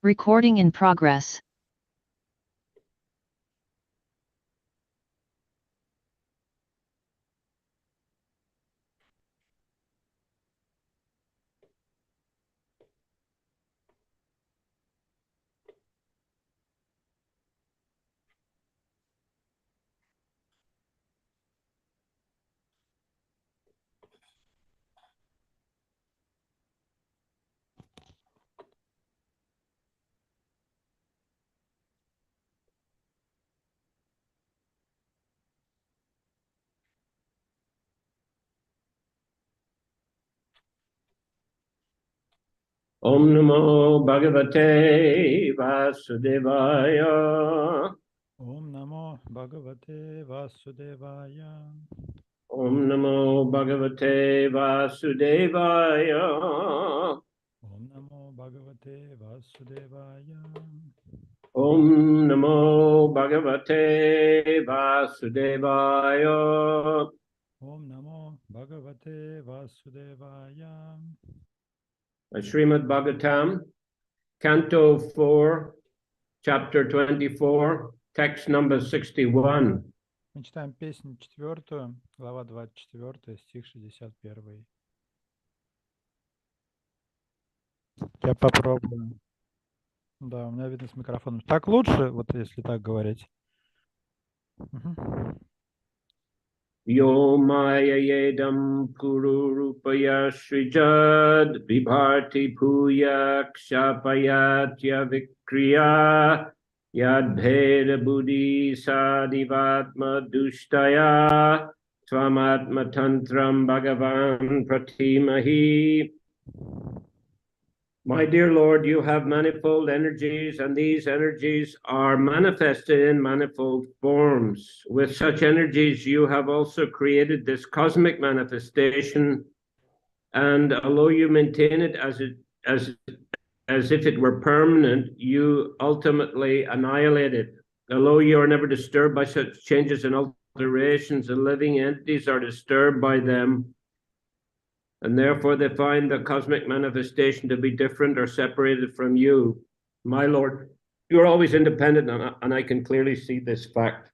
Recording in progress. Om Namo Bhagavate Vasudevaya. Om Namo Bhagavate Vasudevaya. Om Namo Bhagavate Vasudevaya. Om Namo Bhagavate Vasudevaya. Om Namo Bhagavate Vasudevaya. Om Namo Bhagavate Vasudevaya. Shrimad Bhagavatam, Canto 4, Chapter 24, Text number 61. Мы читаем песню 4, глава 24, стих 61. Я попробую. Да, у меня видно с микрофоном. Так лучше, вот если так говорить. Yo maya yedam puru rupaya srijad vibharti puya kshapayatya vikriya yadbheda buddhi sadivatma dushtaya tvamatma tantram bhagavan pratimahi. My dear Lord, you have manifold energies, and these energies are manifested in manifold forms. With such energies, you have also created this cosmic manifestation, and although you maintain it as if it were permanent, you ultimately annihilate it. Although you are never disturbed by such changes and alterations, the living entities are disturbed by them, and therefore they find the cosmic manifestation to be different or separated from you. My Lord, you're always independent, and I can clearly see this fact.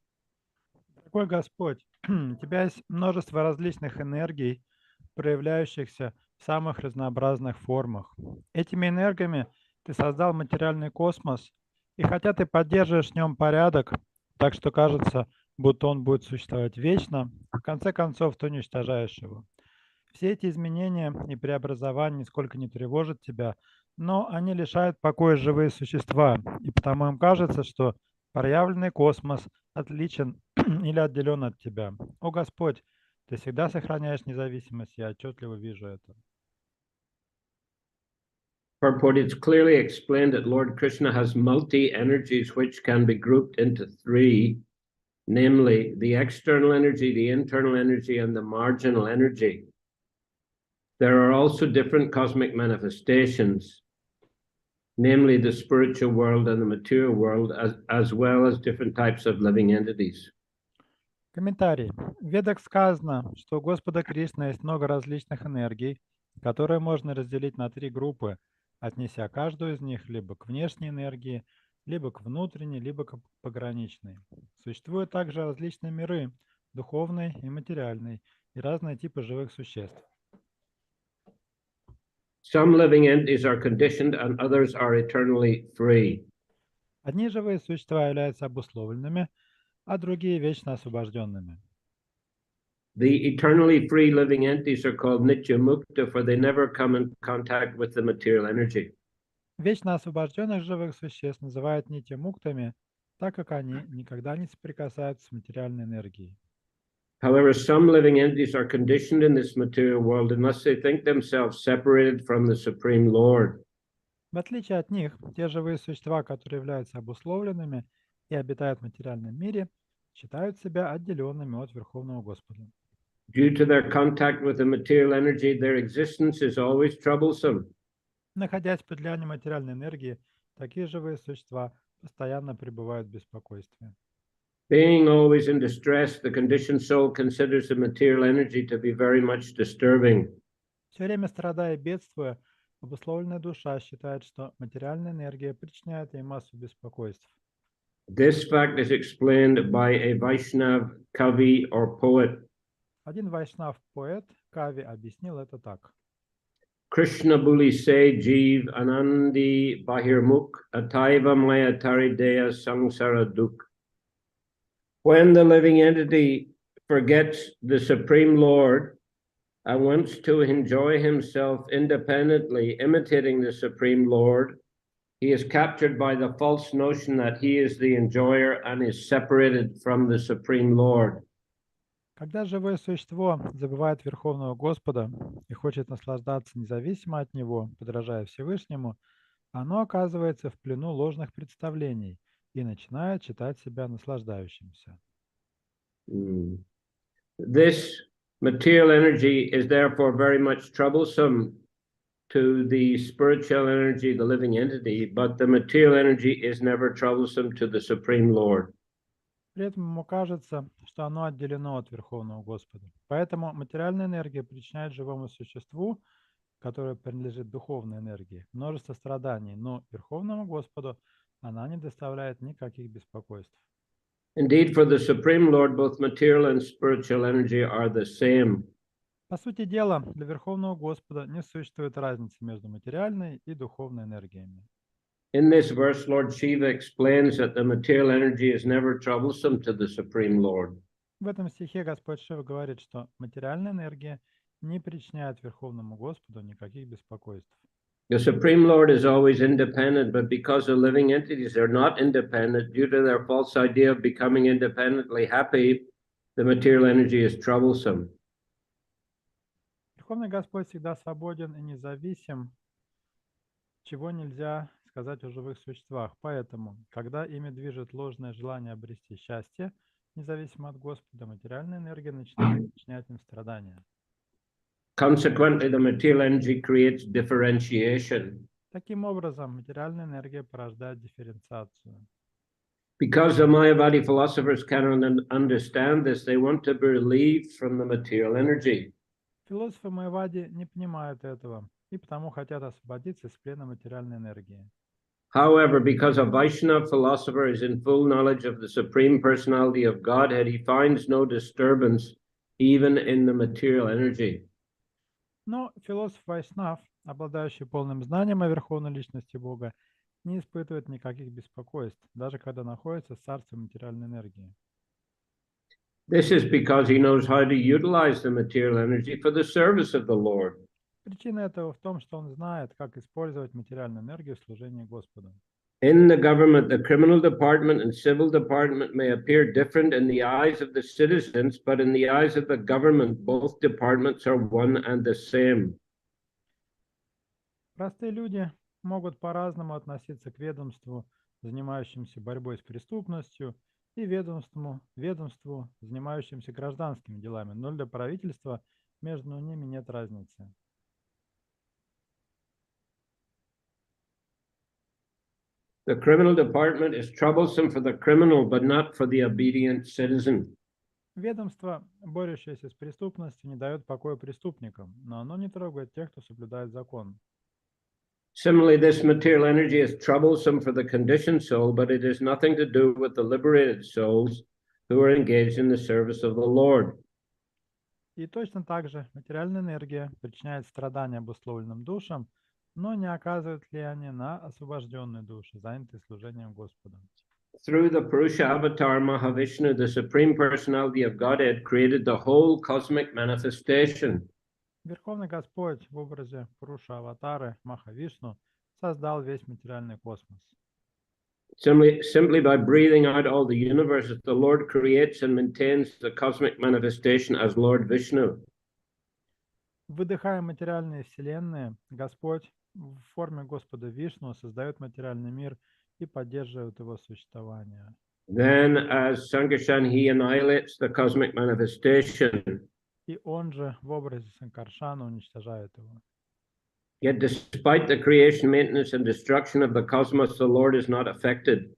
Дорогой Господь, у тебя есть множество различных энергий, проявляющихся в самых разнообразных формах. Этими энергиями ты создал материальный космос, и хотя ты поддерживаешь в нем порядок, так что кажется, будто он будет существовать вечно, в конце концов ты уничтожаешь его. Все эти изменения и преобразования нисколько не тревожат тебя, но они лишают покоя живые существа, и потому им кажется, что проявленный космос отличен или отделен от тебя. О Господь, ты всегда сохраняешь независимость, я отчетливо вижу это. Purport, it's clearly explained that Lord Krishna has multi-energies which can be grouped into three, namely the external energy, the internal energy, and the marginal energy. There are also different cosmic manifestations, namely the spiritual world and the material world, as well as different types of living entities. Комментарий. В Ведах сказано, что у Господа Кришны есть много различных энергий, которые можно разделить на три группы, отнеся каждую из них либо к внешней энергии, либо к внутренней, либо к пограничной. Существуют также различные миры, духовный и материальный, и разные типы живых существ. Some living entities are conditioned and others are eternally free. Одни живые существа являются обусловленными, а другие вечно освобожденными. The eternally free living entities are called Nitya Mukta, for they never come in contact with the material energy. Вечно освобожденных живых существ называют нитья-муктами, так как они никогда не соприкасаются с материальной энергией. However, some living entities are conditioned in this material world unless they think themselves separated from the Supreme Lord. В отличие от них, те живые существа, которые являются обусловленными и обитают в материальном мире, считают себя отделенными от Верховного Господа. Due to their contact with the material energy, their existence is always troublesome. Находясь под влиянием материальной энергии, такие живые существа постоянно пребывают в беспокойстве. Being always in distress, the conditioned soul considers the material energy to be very much disturbing. Все время страдая и бедствуя, Обусловленная душа считает, что материальная энергия причиняет ей массу беспокойств. This fact is explained by a Vaishnav kavi or poet. Один вайшнав-поэт Кави объяснил это так. Krishna buli se jeev anandi bahirmukh ataiva maya tarideya samsara dukh. When the living entity forgets the Supreme Lord and wants to enjoy himself independently, imitating the Supreme Lord, he is captured by the false notion that he is the enjoyer and is separated from the Supreme Lord. Когда живое существо забывает Верховного Господа и хочет наслаждаться независимо от Него, подражая Всевышнему, оно оказывается в плену ложных представлений и начинает считать себя наслаждающимся. This material energy is therefore very much troublesome to the spiritual energy, the living entity, but the material energy is never troublesome to the Supreme Lord. При этом ему кажется, что оно отделено от Верховного Господа. Поэтому материальная энергия причиняет живому существу, которое принадлежит духовной энергии, множество страданий, но Верховному Господу она не доставляет никаких беспокойств. Indeed, for the Supreme Lord, both material and spiritual energy are the same. По сути дела, для Верховного Господа не существует разницы между материальной и духовной энергиями. In this verse, Lord Shiva explains that the material energy is never troublesome to the Supreme Lord. В этом стихе Господь Шива говорит, что материальная энергия не причиняет Верховному Господу никаких беспокойств. The Supreme Lord is always independent, but because the living entities are not independent due to their false idea of becoming independently happy, the material energy is troublesome. Верховный Господь всегда свободен и независим, чего нельзя сказать о живых существах. Поэтому, когда ими движет ложное желание обрести счастье, независимо от Господа, материальная энергия начинает причинять им страдания. Consequently, the material energy creates differentiation. Таким образом, материальная энергия порождает дифференциацию. Because the Mayavadi philosophers cannot understand this, they want to be relieved from the material energy. Философы Майявади не понимают этого и потому хотят освободиться из плена материальной энергии. However, because a Vaishnava philosopher is in full knowledge of the Supreme Personality of Godhead, he finds no disturbance even in the material energy. Но философ Вайшнав, обладающий полным знанием о Верховной Личности Бога, не испытывает никаких беспокойств, даже когда находится в царстве материальной энергии. This is because he knows how to utilize the material energy for the service of the Lord. Причина этого в том, что он знает, как использовать материальную энергию в служении Господу. In the government, the criminal department and civil department may appear different in the eyes of the citizens, but in the eyes of the government, both departments are one and the same. Простые люди могут по-разному относиться к ведомству, занимающимся борьбой с преступностью, и ведомству, занимающимся гражданскими делами, но для правительства между ними нет разницы. The criminal department is troublesome for the criminal, but not for the obedient citizen. Ведомство, борющееся с преступностью, не дает покоя преступникам, но оно не трогает тех, кто соблюдает закон. Similarly, this material energy is troublesome for the conditioned soul, but it has nothing to do with the liberated souls who are engaged in the service of the Lord. И точно так же материальная энергия причиняет страдания обусловленным душам, но не оказывает влияния на освобожденные души, занятые служением Господу. Through the Purusha avatar Mahavishnu, the Supreme Personality of Godhead created the whole cosmic manifestation. Верховный Господь в образе Пуруша Аватары Махавишну создал весь материальный космос. Simply by breathing out all the universes, the Lord creates and maintains the cosmic manifestation as Lord Vishnu. Выдыхая материальные вселенные, Господь в форме Господа Вишну создает материальный мир и поддерживает его существование. Then, as Sankarshan, he annihilates the cosmic manifestation. И он же в образе Санкаршана уничтожает его. Yet, despite the creation, maintenance, and destruction of the cosmos, the Lord is not affected.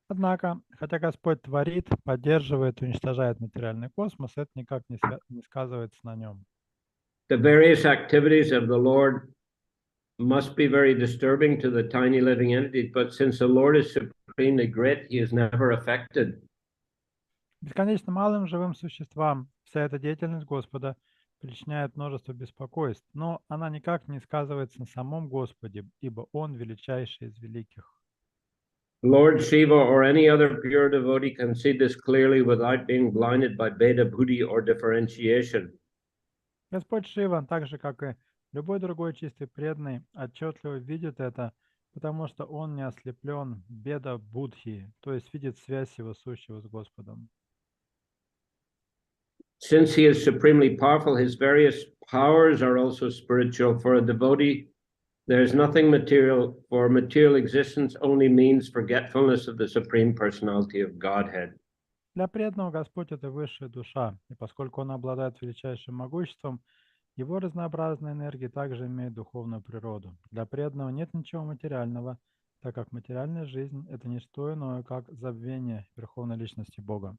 Однако, хотя Господь творит, поддерживает, уничтожает материальный космос, это никак не сказывается на нем. The various activities of the Lord must be very disturbing to the tiny living entities, but since the Lord is supremely great, he is never affected. Бесконечно малым живым существам вся эта деятельность Господа причиняет множество беспокойств, но она никак не сказывается на самом Господе, ибо Он величайший из великих. Lord Shiva or any other pure devotee can see this clearly without being blinded by beta buddhi or differentiation. Господь Шива, так же, как и любой другой чистый преданный, отчетливо видит это, потому что он не ослеплен беда будхи, то есть видит связь всего сущего с Господом. Since he is supremely powerful, his various powers are also spiritual. For a devotee, there is nothing material, for material existence only means forgetfulness of the Supreme Personality of Godhead. Для преданного Господь – это высшая душа, и поскольку Он обладает величайшим могуществом, Его разнообразная энергия также имеет духовную природу. Для преданного нет ничего материального, так как материальная жизнь – это не что иное, как забвение Верховной Личности Бога.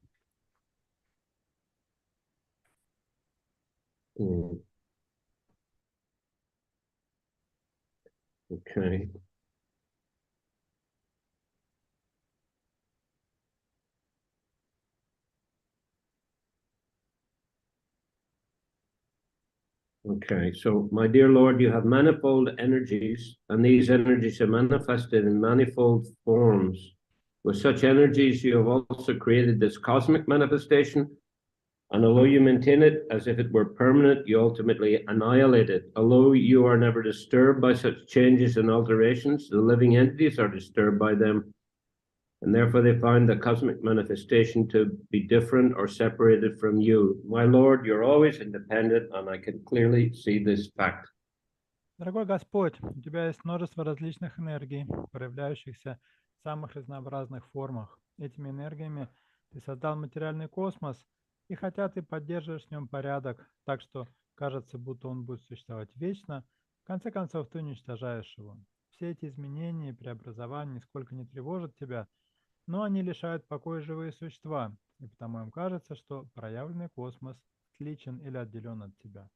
Okay. Okay, so my dear Lord, you have manifold energies, and these energies are manifested in manifold forms. With such energies, you have also created this cosmic manifestation, and although you maintain it as if it were permanent, you ultimately annihilate it. Although you are never disturbed by such changes and alterations, the living entities are disturbed by them, and therefore they find the cosmic manifestation to be different or separated from you. My Lord, you're always independent, and I can clearly see this fact. Дорогой Господь, у Тебя есть множество различных энергий, проявляющихся в самых разнообразных формах. Этими энергиями Ты создал материальный космос, и хотя Ты поддерживаешь в нем порядок, так что кажется, будто он будет существовать вечно, в конце концов Ты уничтожаешь его. Все эти изменения и преобразования нисколько не тревожат Тебя, но они лишают покоя живые существа, и потому им кажется, что проявленный космос отличен или отделен от Тебя.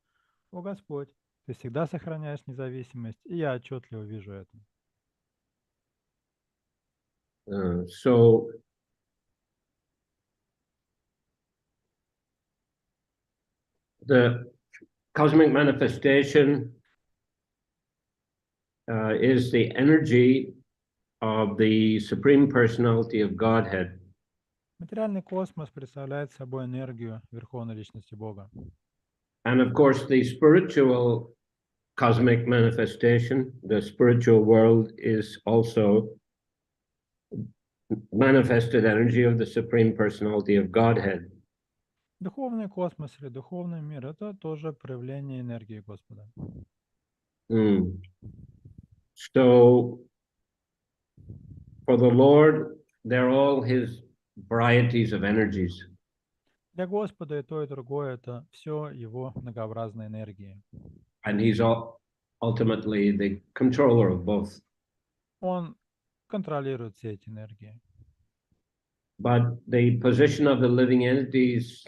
О Господь, Ты всегда сохраняешь независимость, и я отчетливо вижу это. So the cosmic manifestation is the energy of the Supreme Personality of Godhead. Материальный космос представляет собой энергию Верховной Личности Бога. And of course, the spiritual cosmic manifestation, the spiritual world, is also manifested energy of the Supreme Personality of Godhead. Духовный космос или духовный мир – это тоже проявление энергии Господа. So, for the Lord, they're all his varieties of energies. Для Господа и то, и другое – это все Его многообразные энергии. And he's ultimately the controller of both. Он контролирует все эти энергии. But the position of the living entities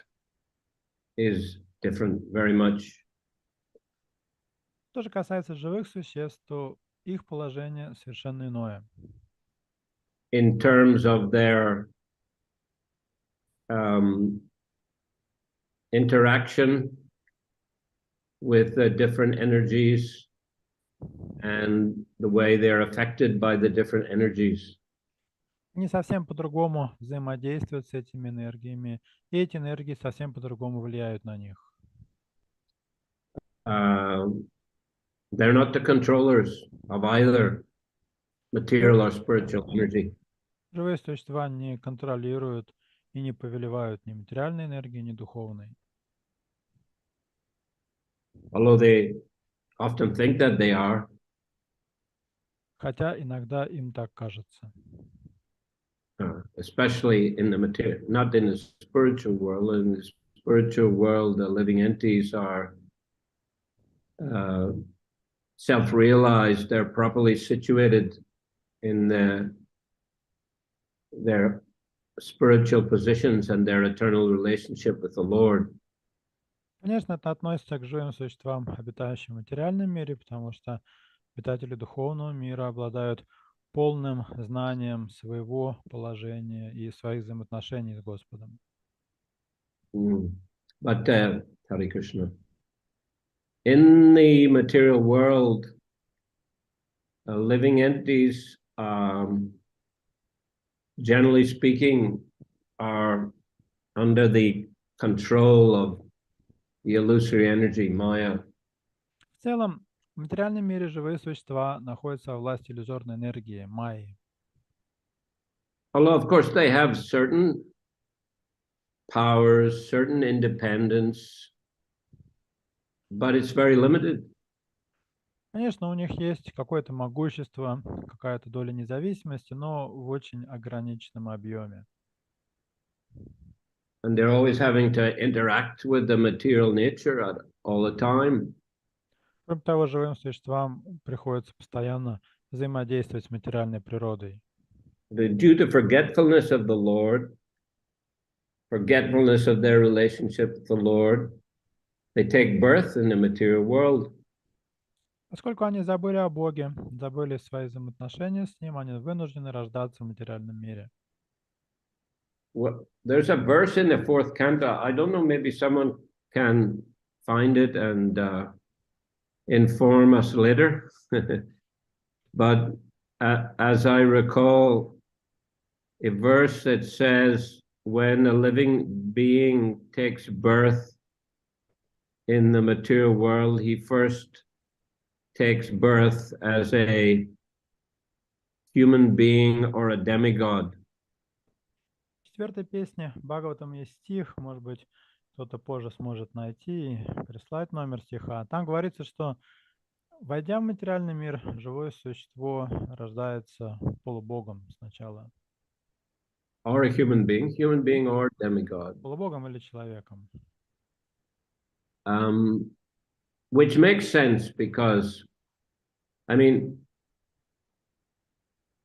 is different very much. Что же касается живых существ, то их положение совершенно иное. In terms of their interaction with the different energies and the way they're affected by the different energies. Они совсем по-другому взаимодействуют с этими энергиями, и эти энергии совсем по-другому влияют на них. They're not the controllers of either material or spiritual energy. Живые существа не контролируют и не повелевают ни материальной энергией, ни духовной. Although they often think that they are. Хотя иногда им так кажется. Especially in the material, not in the spiritual world. In the spiritual world, the living entities are self-realized. They're properly situated in their spiritual positions and their eternal relationship with the Lord. Конечно, это относится к живым существам, обитающим в материальном мире, потому что Обитатели духовного мира обладают полным знанием своего положения и своих взаимоотношений с Господом. But Hare Krishna. In the material world, living entities, generally speaking, are under the control of the illusory energy, Maya. В целом, в материальном мире живые существа находятся во власти иллюзорной энергии, майи. Although, of course, they have certain powers, certain independence, but it's very limited. Конечно, у них есть какое-то могущество, какая-то доля независимости, но в очень ограниченном объеме. And they're always having to interact with the material nature all the time. Кроме того, живым существам приходится постоянно взаимодействовать с материальной природой. Due to forgetfulness of the Lord, forgetfulness of their relationship with the Lord, they take birth in the material world. Поскольку они забыли о Боге, забыли свои взаимоотношения с Ним, они вынуждены рождаться в материальном мире. Well, there's a verse in the fourth canto. I don't know, maybe someone can find it and inform us later. But as I recall, a verse that says, when a living being takes birth in the material world, he first takes birth as a human being or a demigod. В четвертой песне Бхагаватам есть стих, может быть, кто-то позже сможет найти и прислать номер стиха. Там говорится, что, войдя в материальный мир, живое существо рождается полубогом сначала. Or a human being or demigod. Полубогом или человеком. Which makes sense because, I mean,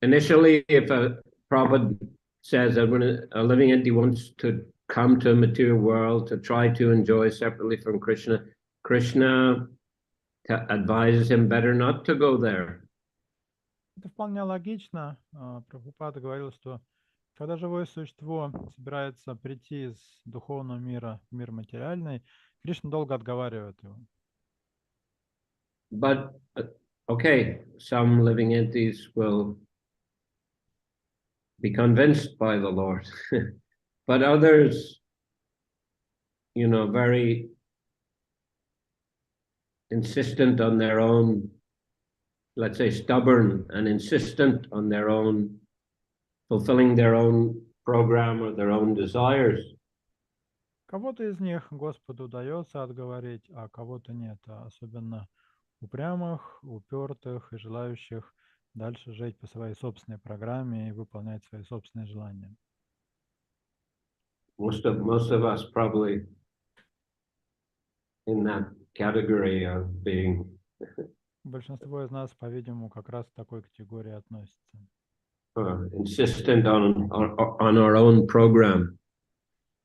initially, if a Prabhupada says that when a living entity wants to come to a material world to try to enjoy separately from Krishna, Krishna advises him better not to go there. Это вполне логично. Прабхупада говорил, что когда живое существо собирается прийти из духовного мира в мир материальный, Кришна долго отговаривает его. But, okay, some living entities will be convinced by the Lord, but others, very insistent on their own, let's say stubborn and insistent on their own, fulfilling their own program or their own desires. Кого-то из них Господу удается отговорить, а кого-то нет. Особенно упрямых, упертых и желающих дальше жить по своей собственной программе и выполнять свои собственные желания. Most of us probably in that category of being Большинство из нас, по-видимому, как раз к такой категории относится. insistent on our own program.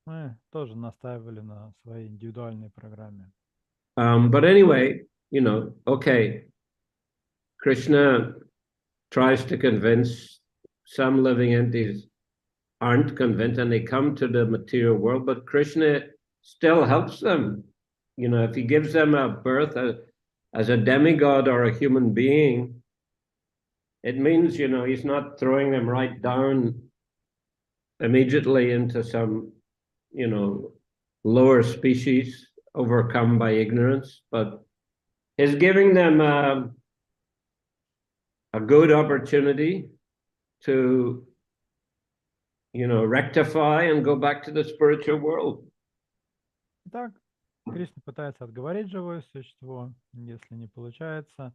Мы тоже настаивали на своей индивидуальной программе. But anyway, okay, Krishna tries to convince some living entities aren't convinced and they come to the material world, but Krishna still helps them. If he gives them a birth as a demigod or a human being, it means, he's not throwing them right down immediately into some, lower species overcome by ignorance, but is giving them a good opportunity to, rectify and go back to the spiritual world. Итак, Кришна пытается отговорить живое существо, если не получается.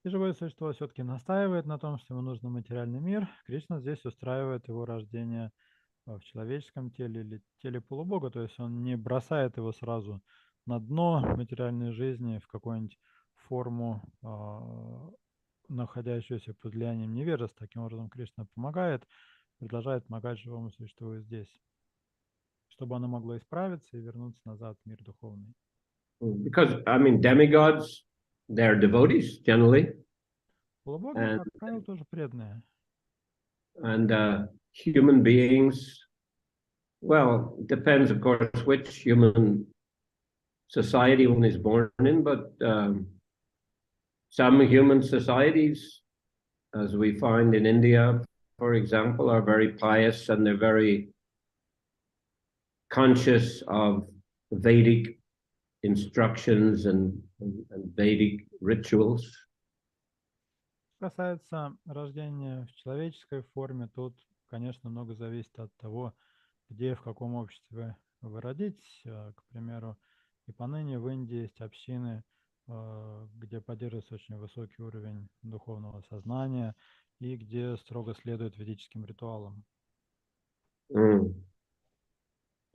И живое существо все-таки настаивает на том, что ему нужен материальный мир. Кришна здесь устраивает его рождение в человеческом теле или теле полубога, то есть он не бросает его сразу на дно материальной жизни в какую-нибудь форму, находящуюся под влиянием невежества. Таким образом, Кришна помогает, продолжает помогать живому существу здесь, чтобы оно могло исправиться и вернуться назад в мир духовный. Because, demigods, they're devotees, generally. Полубоги, And- как правило, тоже преданные. and human beings, well, it depends, of course, which human society one is born in, but some human societies, as we find in India, for example, are very pious and they're very conscious of Vedic instructions and Vedic rituals. Что касается рождения в человеческой форме, тут, конечно, много зависит от того, где и в каком обществе вы родитесь. К примеру, и поныне в Индии есть общины, где поддерживается очень высокий уровень духовного сознания и где строго следует ведическим ритуалам.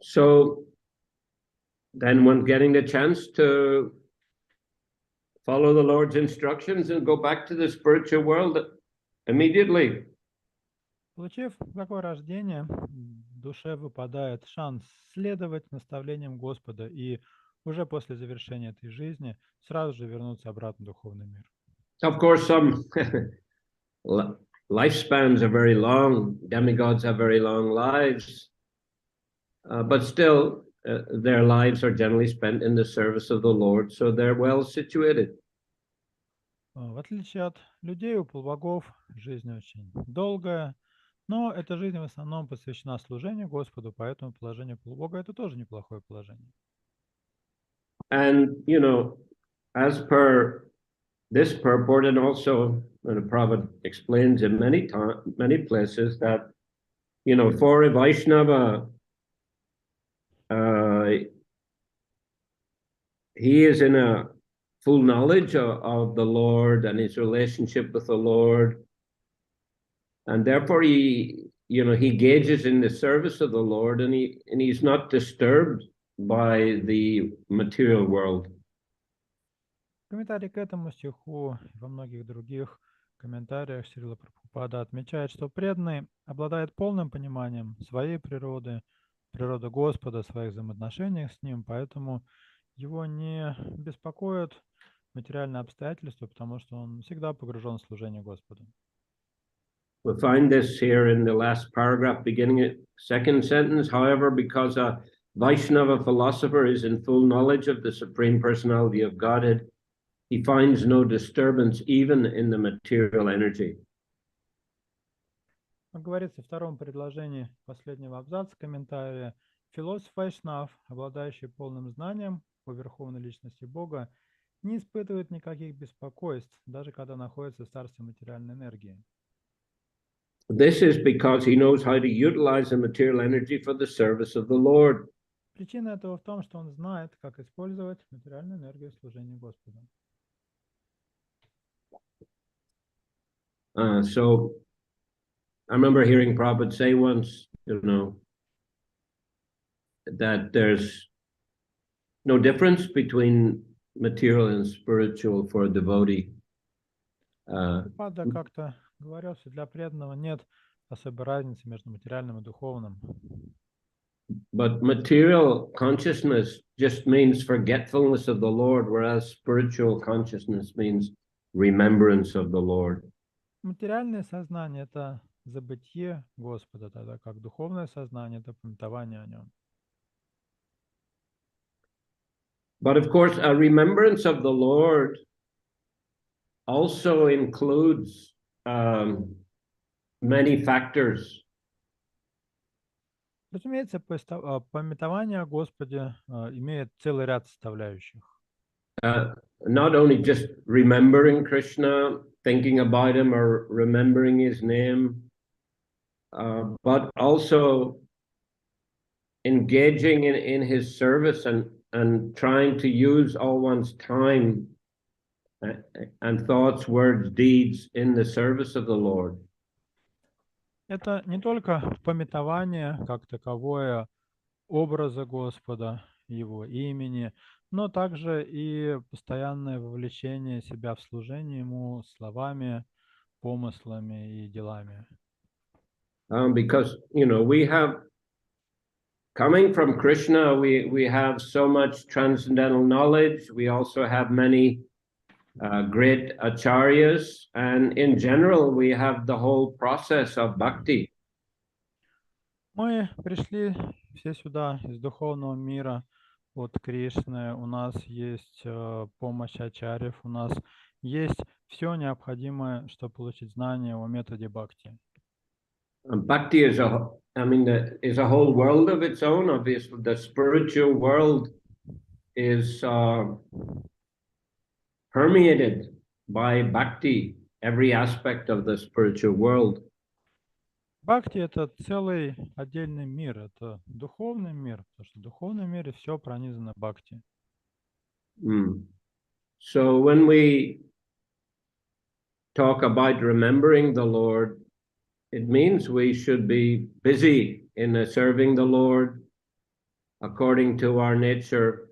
So then when getting the chance to follow the Lord's instructions and go back to the spiritual world immediately. Получив такое рождение, в душе выпадает шанс следовать наставлениям Господа и уже после завершения этой жизни сразу же вернуться обратно в духовный мир. Of course, some lifespans are very long. Demigods have very long lives. But still, their lives are generally spent in the service of the Lord, so they're well situated. В отличие от людей, у полубогов жизнь очень долгая, но эта жизнь в основном посвящена служению Господу, поэтому положение полубога – это тоже неплохое положение. And, you know, as per this purport, and also, the Prabhupada explains in many places that, you know, for a Vaishnava, he is in a full knowledge of the Lord and his relationship with the Lord. And therefore he gauges in the service of the Lord and he's not disturbed by the material world. В комментарии к этому стиху и во многих других комментариях Шрила Прабхупада отмечает, что преданный обладает полным пониманием своей природы, природы Господа, своих взаимоотношениях с Ним, поэтому его не беспокоят материальные обстоятельства, потому что он всегда погружен в служение Господу. We find this here in the last paragraph, beginning at second sentence. However, because a Vaishnava philosopher is in full knowledge of the Supreme Personality of Godhead, he finds no disturbance even in the material energy. Как говорится в втором предложении последнего абзаца комментария, философ Вайшнав, обладающий полным знанием о Верховной Личности Бога, не испытывает никаких беспокойств, даже когда находится в царстве материальной энергии. This is because he knows how to utilize the material energy for the service of the Lord. Причина этого в том, что он знает, как использовать материальную энергию в служении Господу. So I remember hearing Prabhupada say once, you know, that there's no difference between material and spiritual for a devotee. Прабхупада как-то говорил, что для преданного нет особой разницы между материальным и духовным. But material consciousness just means forgetfulness of the Lord, whereas spiritual consciousness means remembrance of the Lord. Материальное сознание – это забытие Господа, тогда как духовное сознание – это памятование о Нем. But of course, a remembrance of the Lord also includes many factors. Разумеется, памятование о Господе имеет целый ряд составляющих. Not only just remembering Krishna, thinking about him or remembering his name, but also engaging in his service and trying to use all one's time and thoughts, words, deeds in the service of the Lord. Это не только памятование как таковое образа Господа, Его имени, но также и постоянное вовлечение себя в служение Ему словами, помыслами и делами. Because, you know, we have, coming from Krishna, we have so much transcendental knowledge. We also have many great acharyas, and in general, we have the whole process of bhakti. Мы пришли все сюда из духовного мира от Кришны. У нас есть помощь ачарьев, у нас есть все необходимое, чтобы получить знания о методе бхакти. And bhakti is is a whole world of its own. Obviously, the spiritual world is permeated by bhakti, every aspect of the spiritual world. Бхакти — это целый отдельный мир, это духовный мир, потому что в духовном мире все пронизано бхакти. So when we talk about remembering the Lord, it means we should be busy in serving the Lord according to our nature.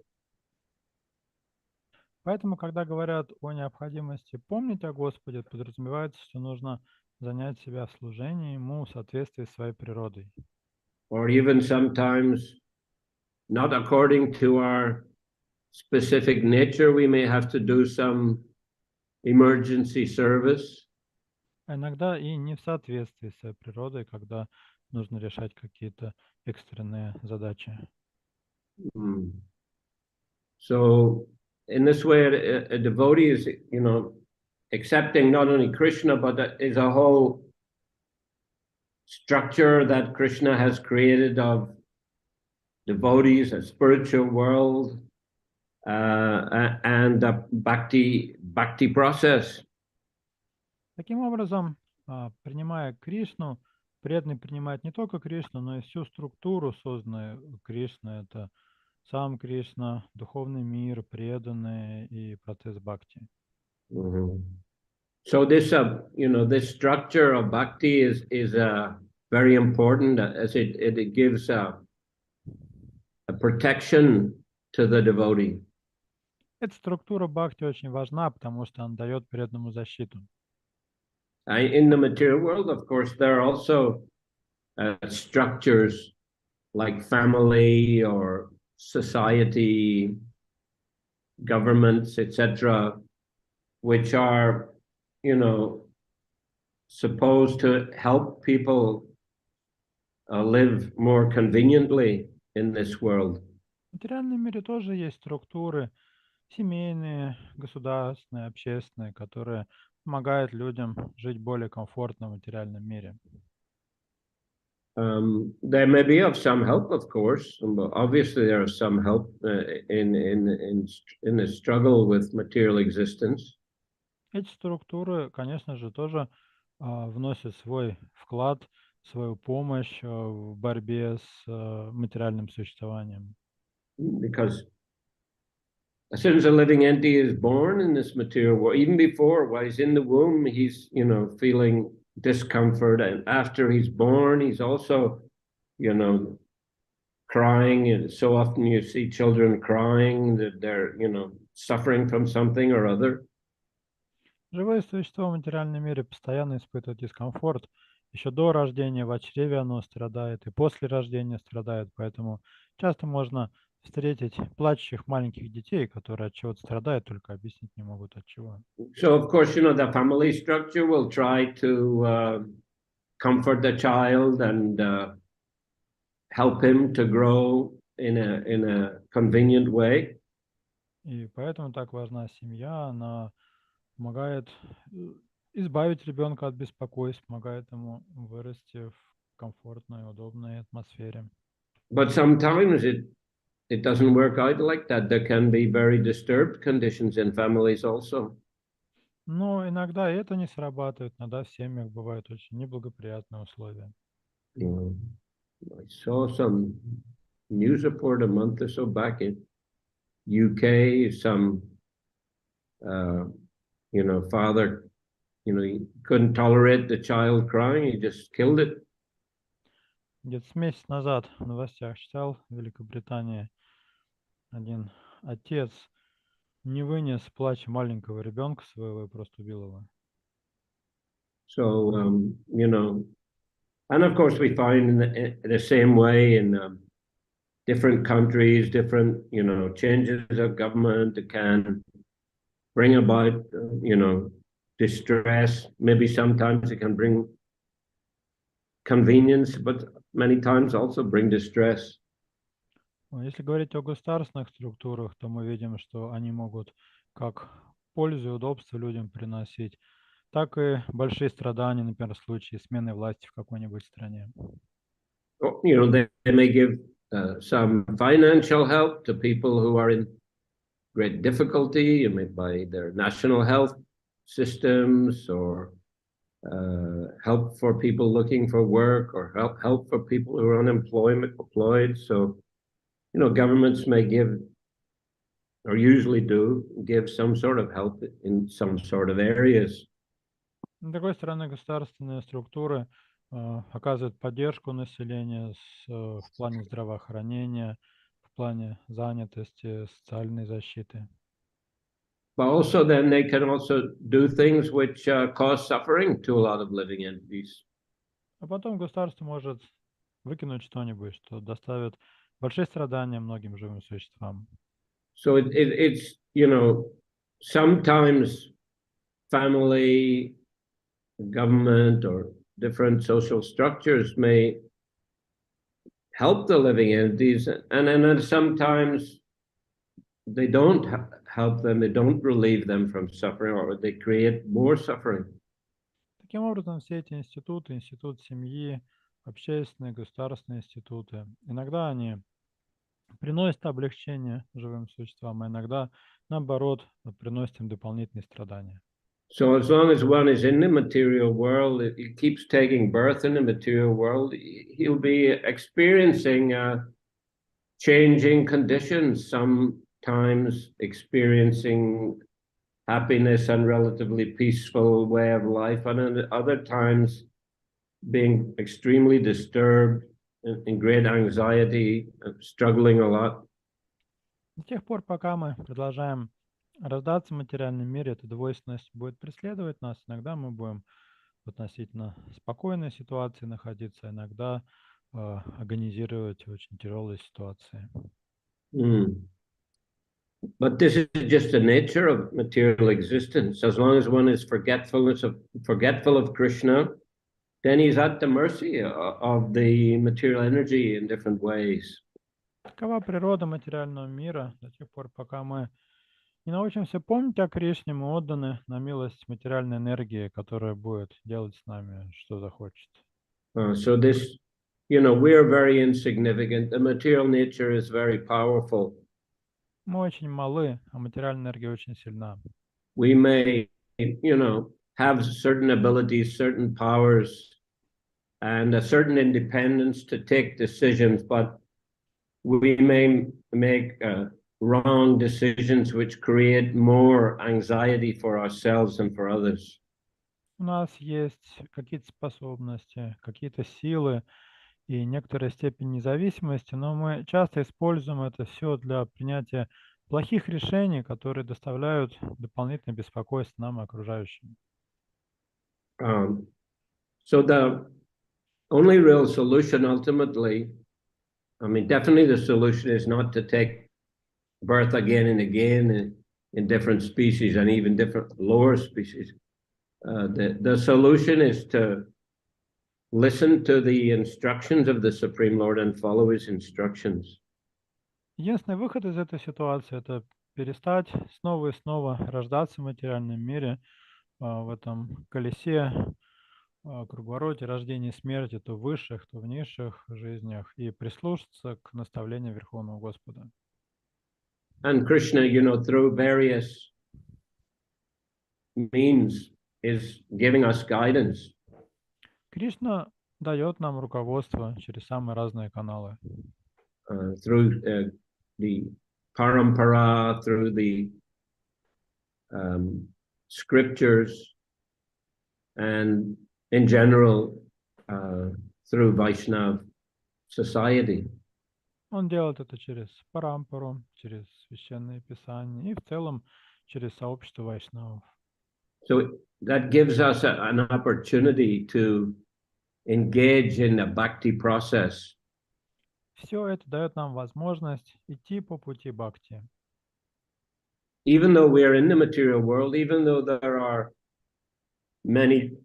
Поэтому, когда говорят о необходимости помнить о Господе, подразумевается, что нужно занять себя в служении Ему в соответствии с своей природой. Or even sometimes not according to our specific nature, we may have to do some emergency service. А иногда и не в соответствии с своей природой, когда нужно решать какие-то экстренные задачи. So in this way, a devotee is, accepting not only Krishna, but is a whole structure that Krishna has created of devotees, a spiritual world, and the bhakti process. Таким образом, принимая Кришну, преданный принимает не только Кришну, но и всю структуру, созданную Кришной. Это сам Кришна, духовный мир, преданные и процесс бхакти. So this, this structure of bhakti is very important, as it gives a protection to the devotee. Эта структура бхакти очень важна, потому что она дает преданному защиту. In the material world, of course, there are also structures like family or society, governments, etc., which are, supposed to help people live more conveniently in this world. В материальном мире тоже есть структуры семейные, государственные, общественные, которые помогают людям жить более комфортно в материальном мире. They may be of some help, of course. Obviously, there is some help in the struggle with material existence. Эти структуры, конечно же, тоже вносят свой вклад, свою помощь в борьбе с материальным существованием. Because as soon as a living entity is born in this material world, even before, while he's in the womb, he's, feeling discomfort. And after he's born, he's also, crying. And so often you see children crying that they're, suffering from something or other. Живое существо в материальном мире постоянно испытывает дискомфорт. Еще до рождения в чреве оно страдает, и после рождения страдает. Поэтому часто можно встретить плачущих маленьких детей, которые от чего-то страдают, только объяснить не могут от чего. So, of course, the family structure will try to comfort the child and help him to grow in a convenient way. И поэтому так важна семья, она помогает избавить ребенка от беспокойств, помогает ему вырасти в комфортной, удобной атмосфере. But sometimes it doesn't work out like that. There can be very disturbed conditions in families also. Но иногда это не срабатывает, иногда в семьях бывают очень неблагоприятные условия. I saw some news report a month or so back in UK, some father, he couldn't tolerate the child crying, he just killed it. Где-то с месяц назад в новостях читал, в Великобритании один отец не вынес плача маленького ребенка своего и просто убил его. So, and of course we find in the same way in different countries, different, changes of government that can bring about, distress. Maybe sometimes it can bring convenience, but many times also bring distress. Если говорить о государственных структурах, то мы видим, что они могут как пользу и удобство людям приносить, так и большие страдания, например, в случае смены власти в какой-нибудь стране. They may give some financial help to people who are in great difficulty, by their national health systems, or help for people looking for work, or help for people who are unemployed. So, governments may give, or usually do, give some sort of help in some sort of areas. С другой стороны, государственные структуры оказывают поддержку населению в плане здравоохранения, в плане занятости, социальной защиты. But also then they can also do things which cause suffering to a lot of living entities. А потом государство может выкинуть что-нибудь, что доставит большие страдания многим живым существам. So it's, sometimes family, government, or different social structures may help the living entities, and then sometimes they don't help them, they don't relieve them from suffering, or they create more suffering. Таким образом, все эти институты, институт семьи, общественные, государственные институты, иногда они приносят облегчение живым существам, а иногда, наоборот, приносят им дополнительные страдания. So as long as one is in the material world, he keeps taking birth in the material world, he'll be experiencing changing conditions, sometimes experiencing happiness and relatively peaceful way of life, and at other times being extremely disturbed, in great anxiety, struggling a lot. До тех пор, пока мы продолжаем рождаться в материальном мире, эта двойственность будет преследовать нас. Иногда мы будем в относительно спокойной ситуации находиться, иногда агонизировать в очень тяжелой ситуации. But this is just the nature of material existence. As long as one is forgetful of Krishna, then he's at the mercy of the material energy in different ways. Такова природа материального мира. До тех пор, пока мы не научимся помнить о Кришне, мы отданы на милость материальной энергии, которая будет делать с нами, что захочет. So this, we are very insignificant. The material nature is very powerful. Мы очень малы, а материальная энергия очень сильна. We may, have certain abilities, certain powers, and a certain independence to take decisions, but we may make wrong decisions which create more anxiety for ourselves and for others. У нас есть какие-то способности, какие-то силы и некоторая степень независимости, но мы часто используем это все для принятия плохих решений, которые доставляют дополнительное беспокойство нам и окружающим. So the only real solution ultimately, definitely the solution is not to take birth again and again in different species and even different lower species. The solution is to listen to the instructions of the Supreme Lord and follow his instructions. Единственный выход из этой ситуации – это перестать снова и снова рождаться в материальном мире, в этом колесе, круговороте рождения и смерти, то в высших, то в низших жизнях, и прислушаться к наставлениям Верховного Господа. And Krishna, through various means is giving us guidance. Кришна дает нам руководство через самые разные каналы. Through the parampara, through the scriptures, and in general, through Vaishnav society. Он делает это через парампару, через священные писания и в целом через сообщество вайшнавов. So that gives us an opportunity to engage in the bhakti process. Все это дает нам возможность идти по пути бхакти. even though we are in the material world, even though there are many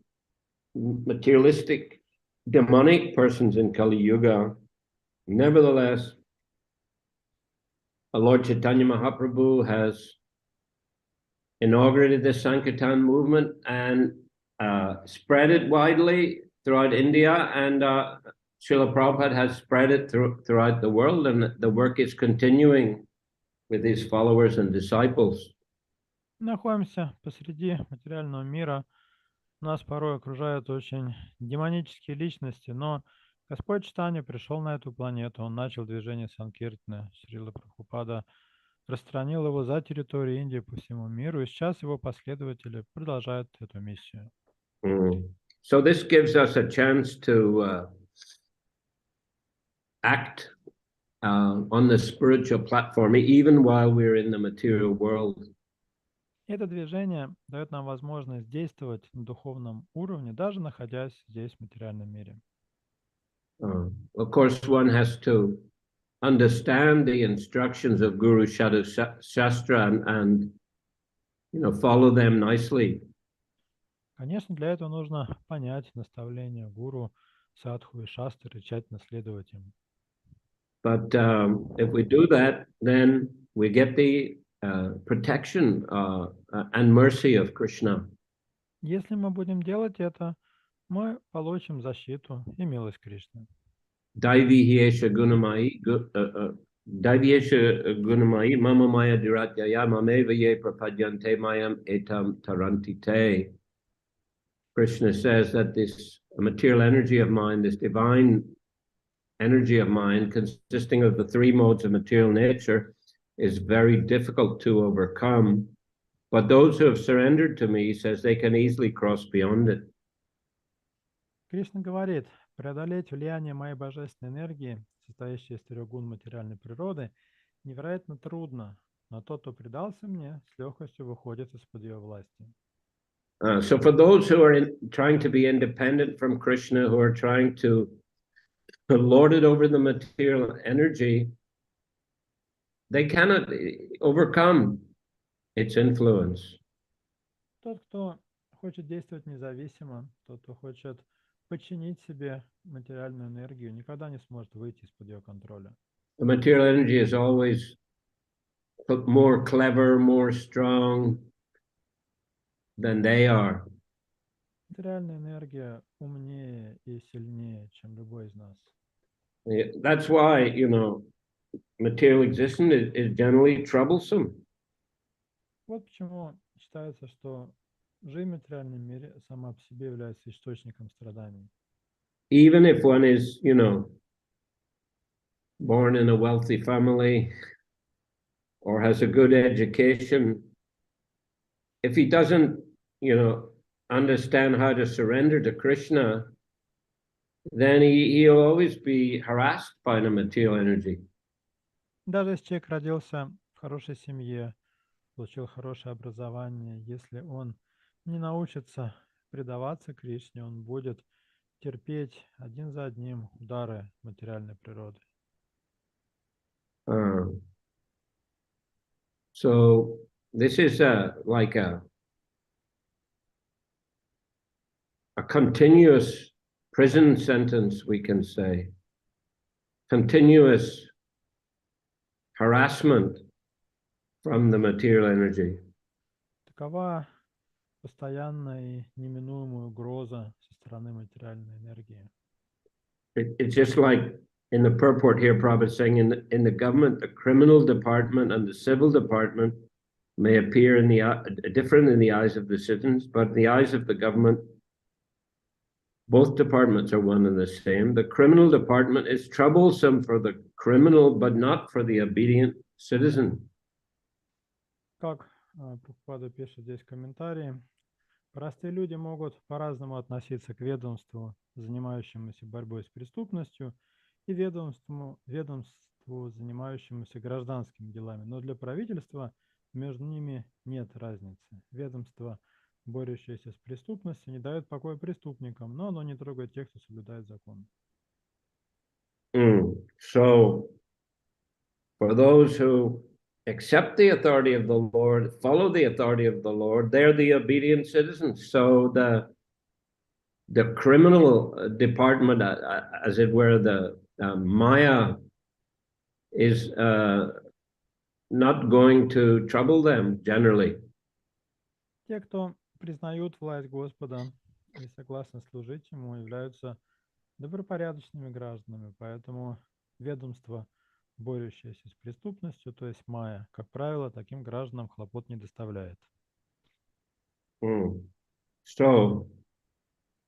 materialistic, demonic persons in Kali Yuga, nevertheless, Lord Chaitanya Mahaprabhu has inaugurated the Sankirtan movement and spread it widely throughout India, and Srila Prabhupada has spread it throughout the world, and the work is continuing with his followers and disciples. Находимся посреди материального мира. Нас порой окружают очень демонические личности, но Господь Чайтанья пришел на эту планету, Он начал движение Санкиртны, Шрила Прабхупада распространил его за территорию Индии по всему миру, и сейчас его последователи продолжают эту миссию. So this gives us a chance to act on the spiritual platform, even while we're in the material world. Это движение дает нам возможность действовать на духовном уровне, даже находясь здесь, в материальном мире. Of course, one has to understand the instructions of Guru Shastra and follow them nicely. Конечно, для этого нужно понять наставления гуру, садху и шастры, тщательно следовать им. But if we do that, then we get the protection and mercy of Krishna. Если мы будем делать это, мы получим защиту и милость Кришны. Daivihesha gunamai mama maya diratyaya mameva ye prapadyante mayam etam tarantite. Krishna says that this material energy of mind, this divine energy of mind consisting of the three modes of material nature, is very difficult to overcome. But those who have surrendered to me, he says, they can easily cross beyond it. Кришна говорит, преодолеть влияние моей божественной энергии, состоящей из трех гун материальной природы, невероятно трудно, но тот, кто предался мне, с легкостью выходит из-под ее власти. So for those who are trying to be independent from Krishna, who are trying to lord it over the material energy, they cannot overcome its influence. Тот, кто хочет действовать независимо, тот, кто хочет подчинить себе материальную энергию, никогда не сможет выйти из-под ее контроля. The material energy is always more clever, more strong than they are. Материальная энергия умнее и сильнее, чем любой из нас. That's why, material existence is generally troublesome. Вот почему считается, что жизнь в материальном мире сама по себе является источником страданий. Even if one is, born in a wealthy family or has a good education, if he doesn't, understand how to surrender to Krishna, then he'll always be harassed by the material energy. Даже если человек родился в хорошей семье, получил хорошее образование, если он не научится предаваться Кришне, он будет терпеть один за одним удары материальной природы. So this is like a continuous prison sentence, we can say, continuous harassment from the material energy. Такова постоянная и неминуемая угроза со стороны материальной энергии. It's just like in the purport here, Prabhupada is saying in the government, the criminal department and the civil department may appear different in the eyes of the citizens, but in the eyes of the government, both departments are one and the same. The criminal department is troublesome for the criminal, but not for the obedient citizen. Как Прабхупада пишет здесь в комментарии, простые люди могут по-разному относиться к ведомству, занимающемуся борьбой с преступностью, и ведомству, занимающемуся гражданскими делами. Но для правительства между ними нет разницы. Ведомство, борющееся с преступностью, не дает покоя преступникам, но оно не трогает тех, кто соблюдает закон. So, for those who accept the authority of the Lord, follow the authority of the Lord, they're the obedient citizens. So the criminal department, as it were, the Maya is not going to trouble them generally. Те, кто признают власть Господа и согласны служить Ему, являются добропорядочными гражданами, поэтому ведомство, борющееся с преступностью, то есть Майя, как правило, таким гражданам хлопот не доставляет. So,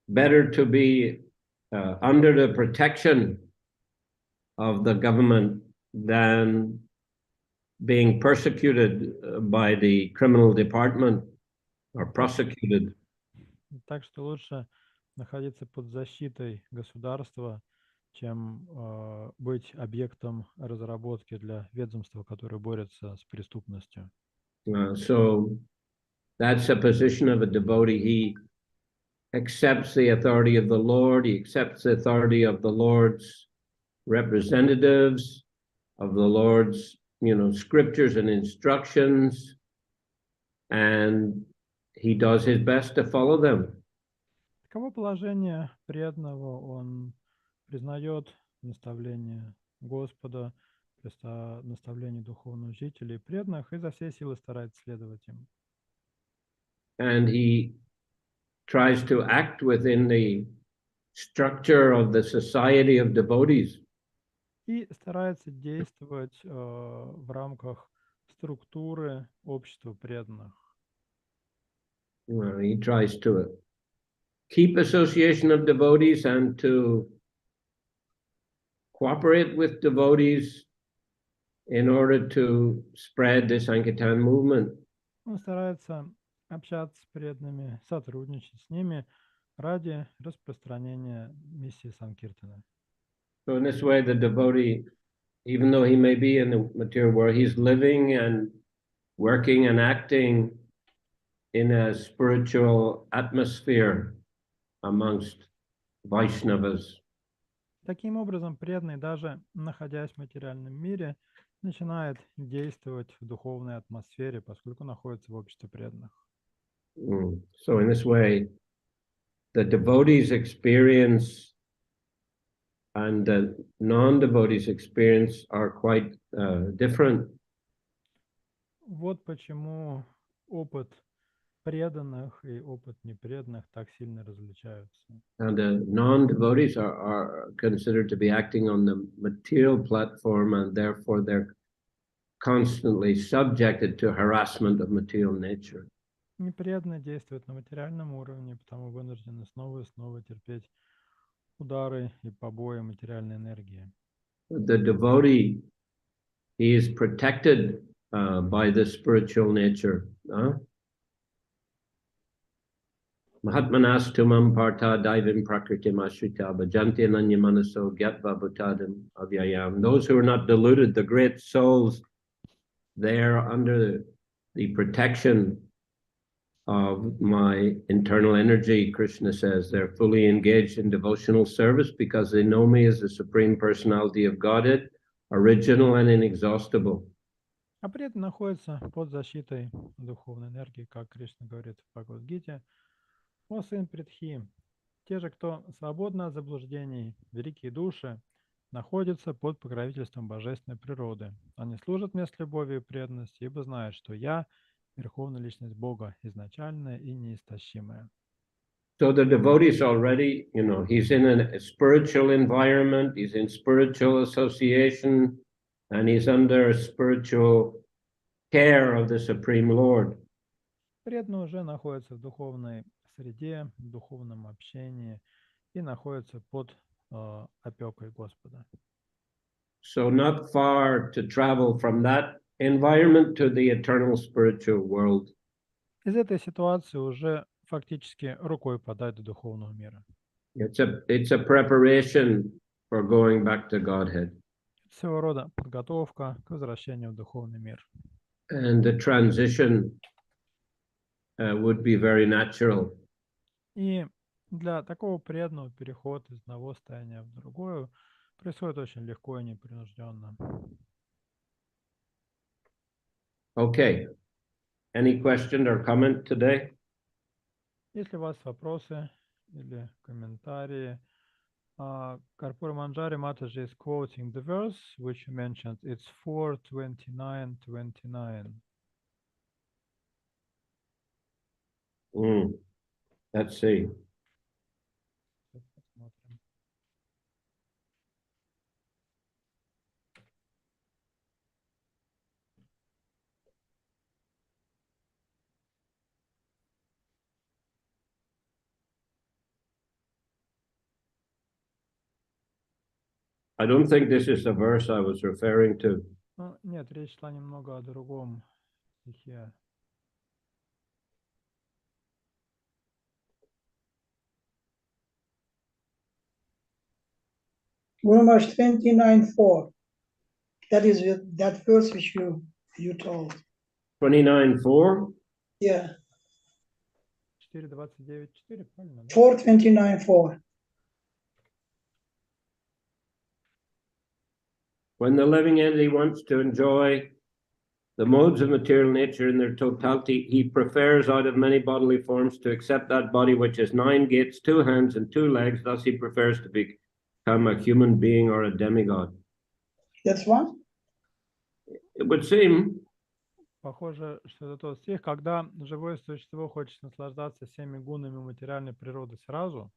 better to be under the protection of the government than being persecuted by the criminal department or prosecuted. Так что лучше находиться под защитой государства, чем быть объектом разработки для ведомства, которое борется с преступностью. So that's a position of a devotee. He accepts the authority of the Lord. He accepts the authority of the Lord's representatives, of the Lord's, scriptures and instructions, and he does his best to follow them. Таково положение преданного, он признает наставление Господа, наставление духовных учителей, преданных, и за все силы старается следовать им. And he tries to act within the structure of the society of devotees. И старается действовать в рамках структуры общества преданных. He tries to keep association of devotees and to cooperate with devotees in order to spread the Sankirtan movement. Он старается общаться с преданными, сотрудничать с ними ради распространения миссии Санкиртана. So in this way, the devotee, even though he may be in the material world, he's living and working and acting in a spiritual atmosphere amongst Vaishnavas. Таким образом, преданный, даже находясь в материальном мире, начинает действовать в духовной атмосфере, поскольку находится в обществе преданных. So in this way, the devotees' experience and the non-devotees' experience are quite different. Вот почему опыт преданных и опыт непреданных так сильно различаются. And the non-devotees are considered to be acting on the material platform, and therefore they're constantly subjected to harassment of material nature. Непреданные действуют на материальном уровне, потому вынуждены снова и снова терпеть удары и побои материальной энергии. The devotee, he is protected by the spiritual nature. Mahatmanas tumam partha daivim prakritim ashrita bhajanti ananyamanaso gyatva bhutadim avyayam. Those who are not deluded, the great souls, they are under the protection of my internal energy, Krishna says. They're fully engaged in devotional service because they know me as the Supreme Personality of Godhead, original and inexhaustible. А преданный находится под защитой духовной энергии, как Кришна говорит в Бхагавад-гите. О сын Притхи, те же, кто свободны от заблуждений, великие души, находятся под покровительством божественной природы. Они служат мне с любовью и преданностью, ибо знают, что я — Верховная Личность Бога, изначальная и неистощимая. So the devotees already, he's in a spiritual environment, he's in spiritual association, and he's under spiritual care of the Supreme Lord. Преданный уже находится в духовной среде, в духовном общении и находится под опекой Господа. So not far to travel from that environment to the eternal spiritual world. Из этой ситуации уже фактически рукой подать до духовного мира. It's a preparation for going back to Godhead. Своего рода подготовка к возвращению в духовный мир. And the transition would be very natural. И для такого преданного переход из одного состояния в другое происходит очень легко и непринужденно. Okay. Any question or comment today? Если у вас вопросы или комментарии, Karpura Manjari Mataji is quoting the verse which you mentioned. It's 4:29:29. Let's see. Посмотрим. I don't think this is the verse I was referring to. Ну, нет, речь шла немного о другом стихе. Romans 29:4. That is that verse which you told. 29:4. Yeah. 4:29:4, правильно? Да? 4:29:4. When the living entity wants to enjoy the modes of material nature in their totality, he prefers out of many bodily forms to accept that body which has 9 gates, 2 hands, and 2 legs. Thus he prefers to become a human being or a demigod. That's one? It would seem. Похоже, что это тот стих, когда живое существо хочет наслаждаться всеми гунами материальной природы сразу,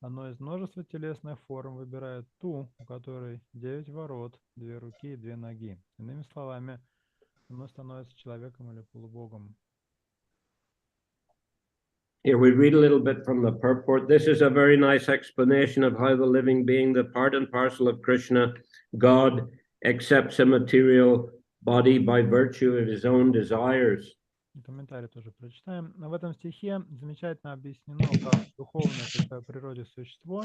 оно из множества телесных форм выбирает ту, у которой 9 ворот, 2 руки и 2 ноги. Иными словами, оно становится человеком или полубогом. Here we read a little bit from the purport. This is a very nice explanation of how the living being, the part and parcel of Krishna, God, accepts a material body by virtue of his own desires. Комментарий тоже прочитаем. В этом стихе замечательно объяснено, как духовное по своей природе существо,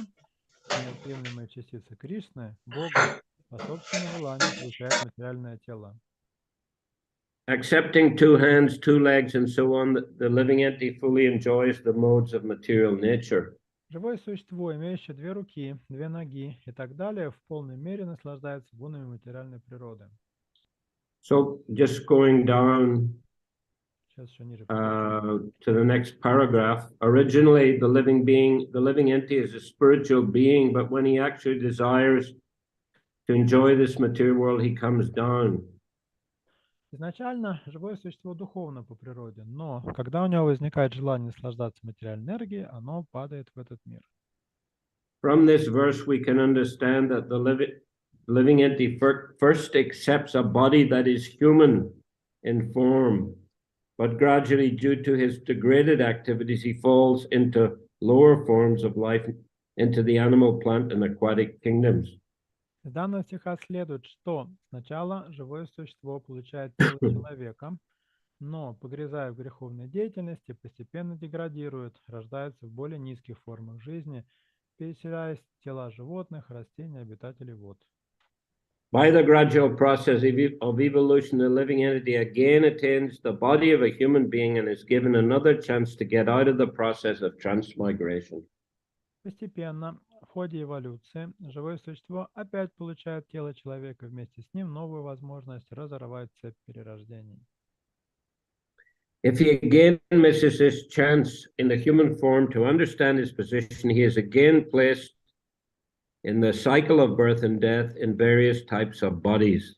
неотъемлемая частица Кришны, Бога, по собственному желанию получает материальное тело. Accepting 2 hands, 2 legs, and so on, the living entity fully enjoys the modes of material nature. Живое существо, имеющее 2 руки, 2 ноги и так далее, в полной мере наслаждается гунами материальной природы. So just going down Сейчас еще ниже. to the next paragraph. Originally, the living entity is a spiritual being, but when he actually desires to enjoy this material world, he comes down. Изначально живое существо духовно по природе, но когда у него возникает желание наслаждаться материальной энергией, оно падает в этот мир. From this verse, we can understand that the living entity first accepts a body that is human in form, but gradually, due to his degraded activities, he falls into lower forms of life, into the animal, plant, and aquatic kingdoms. Из данного стиха следует, что сначала живое существо получает тело человека, но, погрязая в греховной деятельности, постепенно деградирует, рождается в более низких формах жизни, переселяясь в тела животных, растений, обитателей вод. By the gradual process of evolution, the living entity again attains the body of a human being and is given another chance to get out of the process of transmigration. Постепенно, в ходе эволюции, живое существо опять получает тело человека, вместе с ним новую возможность разорвать цепь перерождений. If he again misses this chance in the human form to understand his position, he is again placed in the cycle of birth and death in various types of bodies.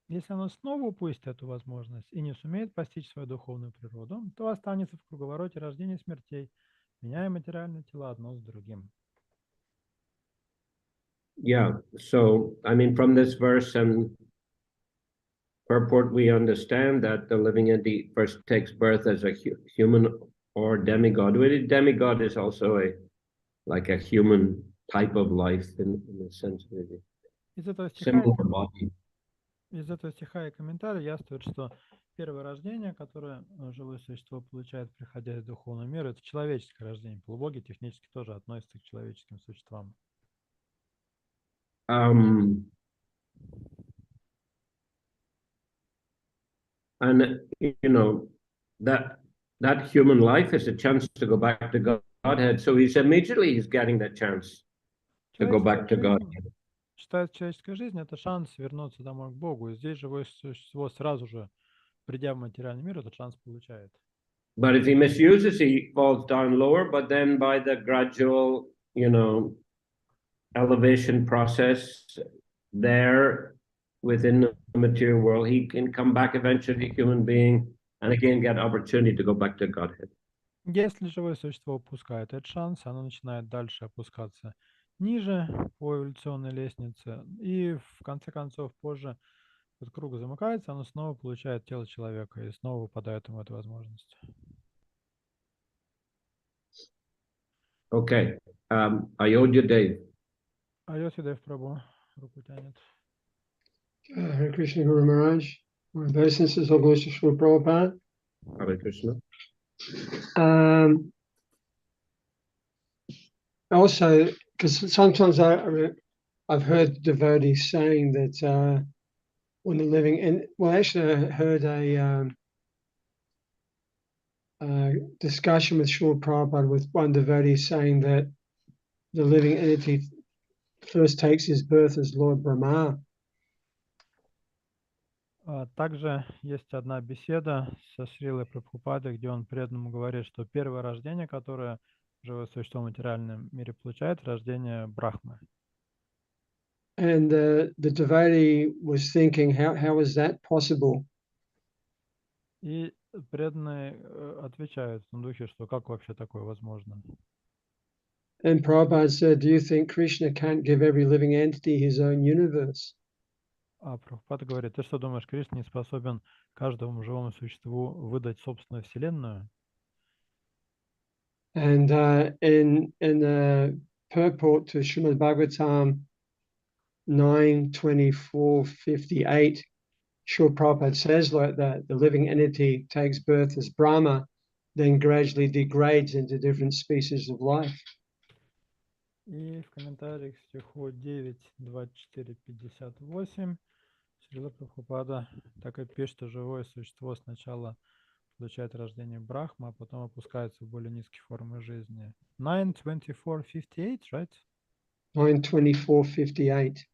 Если оно снова упустит эту возможность и не сумеет постичь свою духовную природу, то останется в круговороте рождения и смертей, меняя материальные тела одно с другим. Yeah, so, I mean, from this verse and purport, we understand that the living entity first takes birth as a human or demigod. Demigod is also like a human type of life in a sense, maybe. Similar body. Из этого стиха и комментария яствует, что первое рождение, которое живое существо получает, приходя из духовного мира, это человеческое рождение. Полубоги технически тоже относятся к человеческим существам. And you know that human life is a chance to go back to Godhead. So he's getting that chance to go back to God. Считается, человеческая жизнь – это шанс вернуться домой к Богу. И здесь живое существо сразу же придя в материальный мир, этот шанс получает. But if he misuses, he falls down lower. But then by the gradual, elevation process there within the material world, he can come back eventually, human being, and again get opportunity to go back to Godhead. Если живое существо упускает этот шанс, оно начинает дальше опускаться ниже по эволюционной лестнице, и в конце концов позже этот круг замыкается, оно снова получает тело человека, и снова выпадает ему эта возможность. Okay. Ayodhya Dev. Айосидев Прабху руку тянет. Hare Krishna Guru Maharaj, my obeisances, all glories to Srila Prabhupada. Hare Krishna. Also, because sometimes I've heard devotees saying that when the living, and well, actually, I heard a discussion with Srila Prabhupada with one devotee saying that the living entity first takes his birth as Lord Brahma. Также есть одна беседа со Шрилой Прабхупадой, где он преданному говорит, что первое рождение, которое живое существо в материальном мире получает, рождение Брахмы. And the devotee was thinking, how is that possible? И преданные отвечают в том духе, что как вообще такое возможно? And Prabhupada said, do you think Krishna can't give every living entity his own universe? А Прабхупада говорит, ты что думаешь, Кришна не способен каждому живому существу выдать собственную вселенную? And in the purport to Shrimad Bhagavatam 9:24-58, Srila Prabhupada says like that, the living entity takes birth as Brahma, then gradually degrades into different species of life. И в комментариях к стиху 9.24.58 Шрила Прабхупада так и пишет, что живое существо сначала получает рождение Брахма, а потом опускается в более низкие формы жизни. 9.24.58, right? 9:24-58.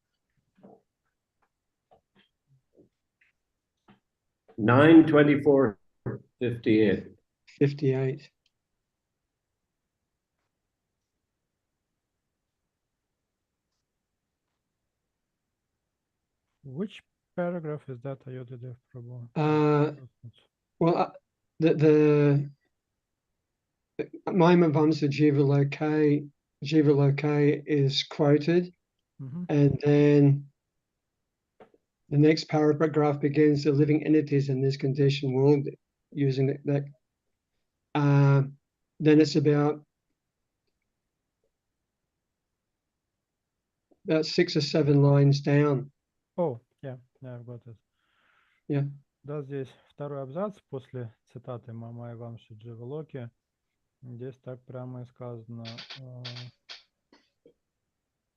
9:24:58. 58. Which paragraph is that, Ayodhya Prabhu? Well, the Mahima Vamsa Jiva Loke is quoted, and then the next paragraph begins, the living entities in this conditioned world, using that. Then it's about 6 or 7 lines down. Oh, yeah, I've got it. Yeah. Да, здесь второй абзац после цитаты Мамай Вамши Дживалоки. Здесь так прямо и сказано.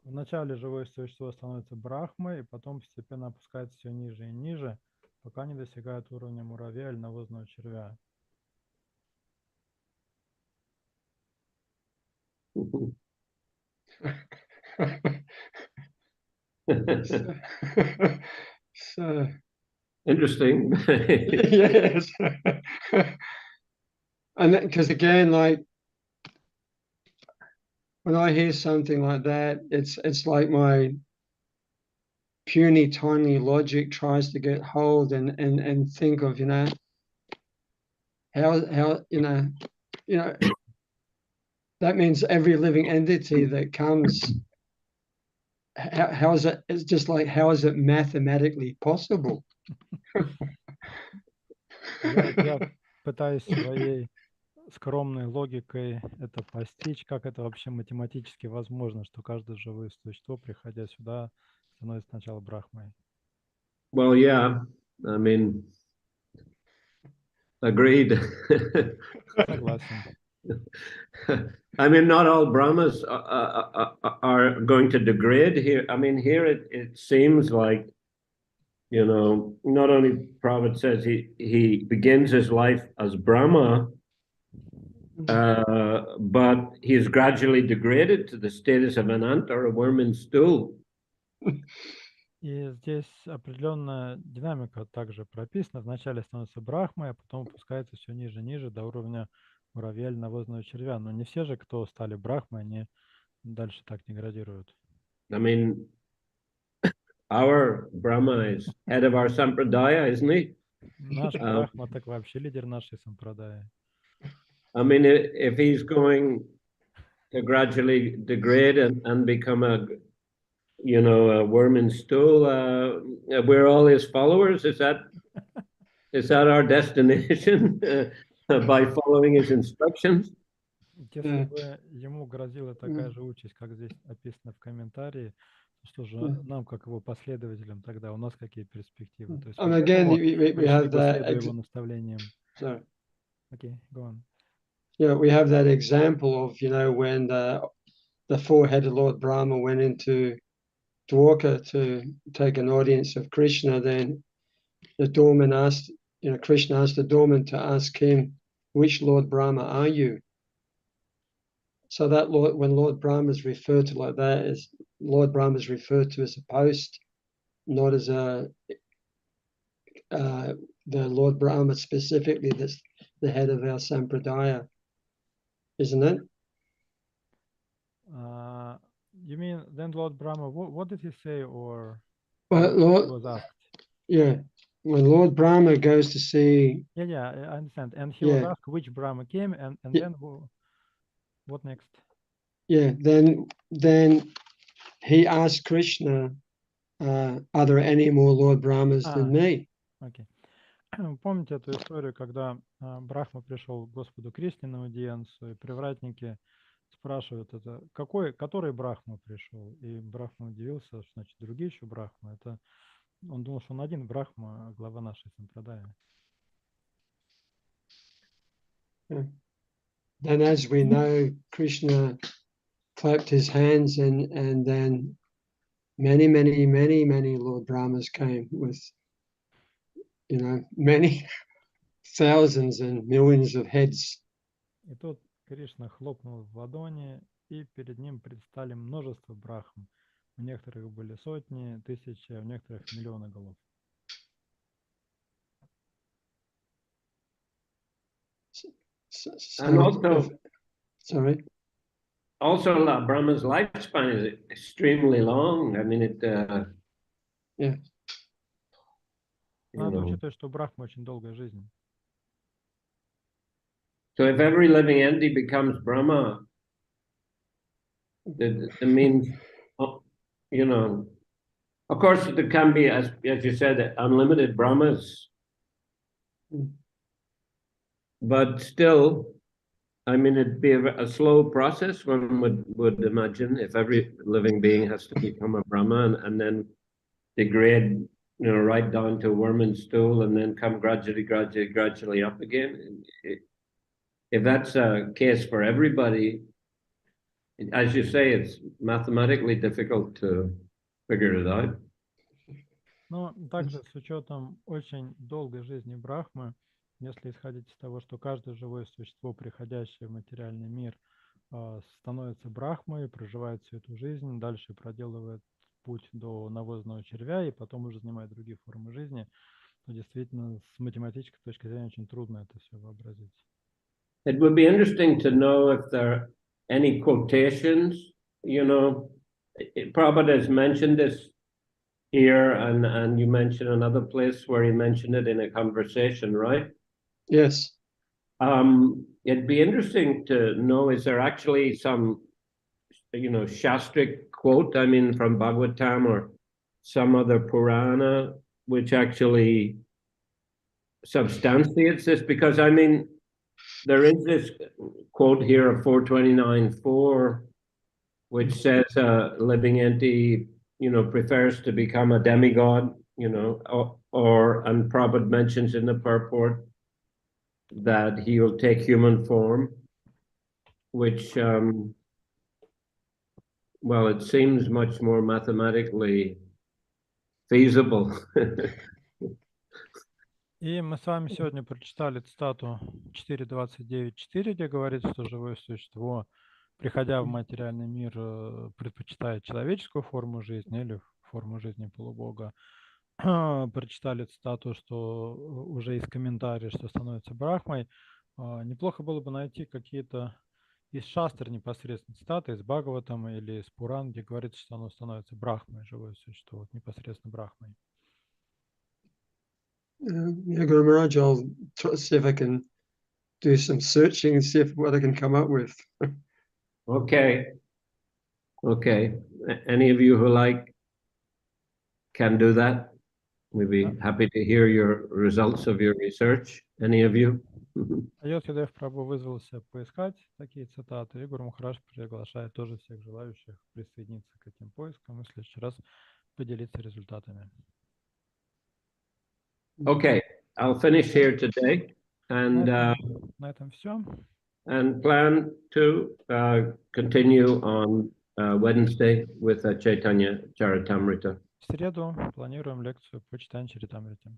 Вначале живое существо становится брахмой, и потом постепенно опускается все ниже и ниже, пока не достигает уровня муравья или навозного червя. So Interesting. yes. And because again, like when I hear something like that, it's like my puny, tiny logic tries to get hold and think of, how that means every living entity that comes, how is it? It's just like, how is it mathematically possible? Я пытаюсь своей скромной логикой это постичь, как это вообще математически возможно, что каждое живое существо, приходя сюда, становится сначала брахмой. Well, yeah, I mean, agreed. Согласен. I mean, not all Brahmas are going to degrade here. I mean, here it seems like, not only Prabhupada says he begins his life as Brahma, but he is gradually degraded to the status of an ant or a worm in stool. И здесь определенная динамика также прописана. Вначале становится брахмой, а потом опускается все ниже и ниже до уровня муравья или навозного червя. Но не все же, кто стали брахмой, они дальше так не градируют. I mean, our Brahma is head of our sampradaya, isn't he? Наш брахма так вообще лидер нашей сампрадаи. I mean, if he's going to gradually degrade and become a worm in stool, we're all his followers. Is that our destination by following his instructions? Если бы ему грозила такая же участь, как здесь описано в комментарии, что же нам, как его последователям, тогда у нас какие перспективы? То есть And again, we have that. его наставлениям. Sorry. Okay, go on. Yeah, we have that example of when the four-headed Lord Brahma went into Dwarka to take an audience of Krishna. Then the doorman asked, Krishna asked the doorman to ask him, "Which Lord Brahma are you?" So that when Lord Brahma is referred to like that, is Lord Brahma is referred to as a post, not as the Lord Brahma specifically that's the head of our sampradaya, isn't it? You mean then Lord Brahma, what did he say, or Well, Lord, was asked? Yeah, when Lord Brahma goes to see. Yeah, I understand. And he was asked which Brahma came, and then what next? Yeah, then he asked Krishna, are there any more Lord Brahmas than me? Okay. Помните эту историю, когда Брахма пришел к Господу Кришне на аудиенцию, и привратники спрашивают это, который Брахма пришел? И Брахма удивился, что значит другие еще Брахма. Он думал, что он один Брахма, глава нашей сампрадаи. Then, as we know, Krishna clapped his hands, and then many Lord Brahmas came with, many thousands and millions of heads. И тут Кришна хлопнул в ладони, и перед ним предстали множество брахм. У некоторых были сотни, тысячи, а у некоторых миллионы голов. And also, sorry. Also, Brahma's lifespan is extremely long. I mean, Yeah. Надо учитывать, что у Брахмы очень долгая жизнь. So if every living entity becomes Brahma, it means, of course, there can be, as you said, unlimited Brahmas. But still, I mean, it'd be a slow process, one would imagine, if every living being has to become a Brahma and then degrade, right down to worm and stool and then come gradually up again. If that's a case for everybody, as you say, it's mathematically difficult to figure it out. Но также с учетом очень долгой жизни Брахмы, если исходить из того, что каждое живое существо, приходящее в материальный мир, становится Брахмой, проживает всю эту жизнь, дальше проделывает путь до навозного червя и потом уже занимает другие формы жизни, то действительно с математической точки зрения очень трудно это все вообразить. It would be interesting to know if there are any quotations, Prabhupada has mentioned this here, and you mentioned another place where he mentioned it in a conversation, right? Yes. It'd be interesting to know, is there actually some, Shastric quote, I mean, from Bhagavatam or some other Purana, which actually substantiates this? Because, I mean, there is this quote here of 429.4, which says a living entity, prefers to become a demigod, and Prabhupada mentions in the purport that he will take human form, which, well, it seems much more mathematically feasible. И мы с вами сегодня прочитали цитату 4.29.4, где говорится, что живое существо, приходя в материальный мир, предпочитает человеческую форму жизни или форму жизни полубога, прочитали цитату, что уже из комментариев, что становится брахмой, неплохо было бы найти какие-то из шастр непосредственно цитаты, из Бхагаватама или из Пуран, где говорится, что оно становится брахмой, живое существо, вот непосредственно брахмой. Yeah, Guru Maharaj, I'll see if I can do some searching and see what I can come up with. Okay. Any of you who like can do that? We'd be happy to hear your results of your research. Any of you? Йосидев Прабху вызвался поискать такие цитаты, и Гуру Махарадж приглашает тоже всех желающих присоединиться к этим поискам и в следующий раз поделиться результатами. Okay, I'll finish here today and На этом все. and plan to continue on Wednesday with Chaitanya Charitamrita. В среду планируем лекцию по читанию Чаритамрити.